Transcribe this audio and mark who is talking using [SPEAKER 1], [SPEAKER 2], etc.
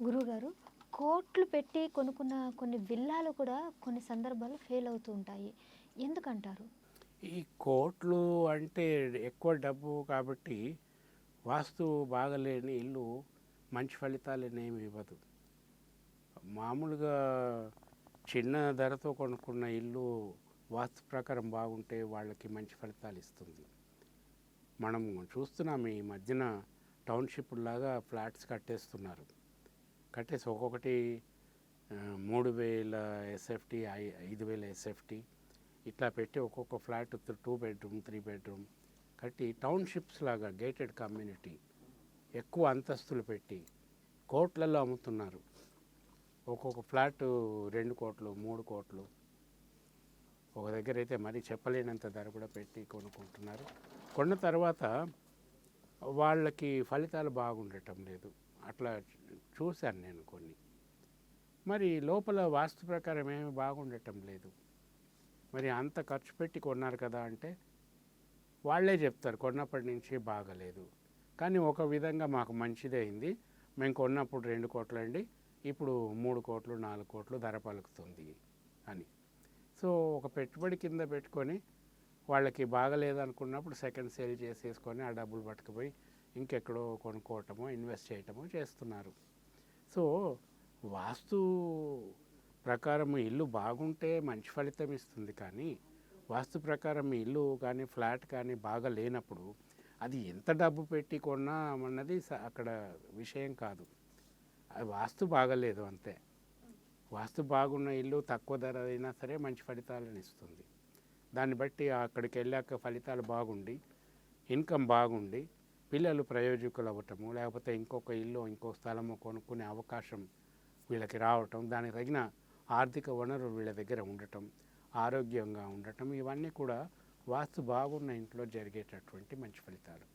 [SPEAKER 1] గురువుగారు, కోట్లు పెట్టి కొనుక్కున్న కొన్ని విల్లాలు కూడా కొన్ని సందర్భాల్లో ఫెయిల్ అవుతూ ఉంటాయి. ఎందుకంటారు?
[SPEAKER 2] ఈ కోట్లు అంటే ఎక్కువ డబ్బు కాబట్టి వాస్తు బాగలేని ఇల్లు మంచి ఫలితాలనేమి ఇవ్వదు. మామూలుగా చిన్న ధరతో కొనుక్కున్న ఇల్లు వాస్తు ప్రకారం బాగుంటే వాళ్ళకి మంచి ఫలితాలు ఇస్తుంది. మనం చూస్తున్నాం ఈ మధ్యన టౌన్షిప్ లాగా ఫ్లాట్స్ కట్టేస్తున్నారు. కట్టేసి ఒక్కొక్కటి 3,000 ఎస్ఎఫ్టీ, 5,000 ఎస్ఎఫ్టీ ఇట్లా పెట్టి ఒక్కొక్క ఫ్లాట్ 2 బెడ్రూమ్ 3 బెడ్రూమ్ కట్టి టౌన్షిప్స్ లాగా గేటెడ్ కమ్యూనిటీ ఎక్కువ అంతస్తులు పెట్టి కోట్లలో అమ్ముతున్నారు. ఒక్కొక్క ఫ్లాట్ 2 కోట్లు 3 కోట్లు, ఒక దగ్గర అయితే మరీ చెప్పలేనంత ధర కూడా పెట్టి కొనుక్కుంటున్నారు. కొన్న తర్వాత వాళ్ళకి ఫలితాలు బాగుండటం లేదు. అట్లా చూశాను నేను కొన్ని. మరి లోపల వాస్తు ప్రకారం ఏమి బాగుండటం లేదు. మరి అంత ఖర్చు పెట్టి కొన్నారు కదా అంటే వాళ్ళే చెప్తారు కొన్నప్పటి నుంచి బాగలేదు, కానీ ఒక విధంగా మాకు మంచిదే అయింది, మేము కొన్నప్పుడు 2 కోట్లండి, ఇప్పుడు 3 కోట్లు 4 కోట్లు ధర పలుకుతుంది అని. సో ఒక పెట్టుబడి కింద పెట్టుకొని వాళ్ళకి బాగలేదనుకున్నప్పుడు సెకండ్ సేల్ చేసేసుకొని ఆ డబ్బులు పట్టుకుపోయి ఇంకెక్కడో కొనుక్కోవటమో ఇన్వెస్ట్ చేయటమో చేస్తున్నారు. సో వాస్తు ప్రకారం ఇల్లు బాగుంటే మంచి ఫలితం ఇస్తుంది, కానీ వాస్తు ప్రకారం ఇల్లు కానీ ఫ్లాట్ కానీ బాగా లేనప్పుడు అది ఎంత డబ్బు పెట్టి కొన్నా అన్నది అక్కడ విషయం కాదు. అది వాస్తు బాగలేదు అంతే. వాస్తు బాగున్న ఇల్లు తక్కువ ధర అయినా సరే మంచి ఫలితాలను ఇస్తుంది. దాన్ని బట్టి అక్కడికి వెళ్ళాక ఫలితాలు బాగుండి ఇన్కమ్ బాగుండి పిల్లలు ప్రయోజకులు అవ్వటము, లేకపోతే ఇంకొక ఇల్లు ఇంకో స్థలము కొనుక్కునే అవకాశం వీళ్ళకి రావటం, దానికి తగిన ఆర్థిక వనరులు వీళ్ళ దగ్గర ఉండటం, ఆరోగ్యంగా ఉండటం, ఇవన్నీ కూడా వాస్తు బాగున్న ఇంట్లో జరిగేటటువంటి మంచి ఫలితాలు.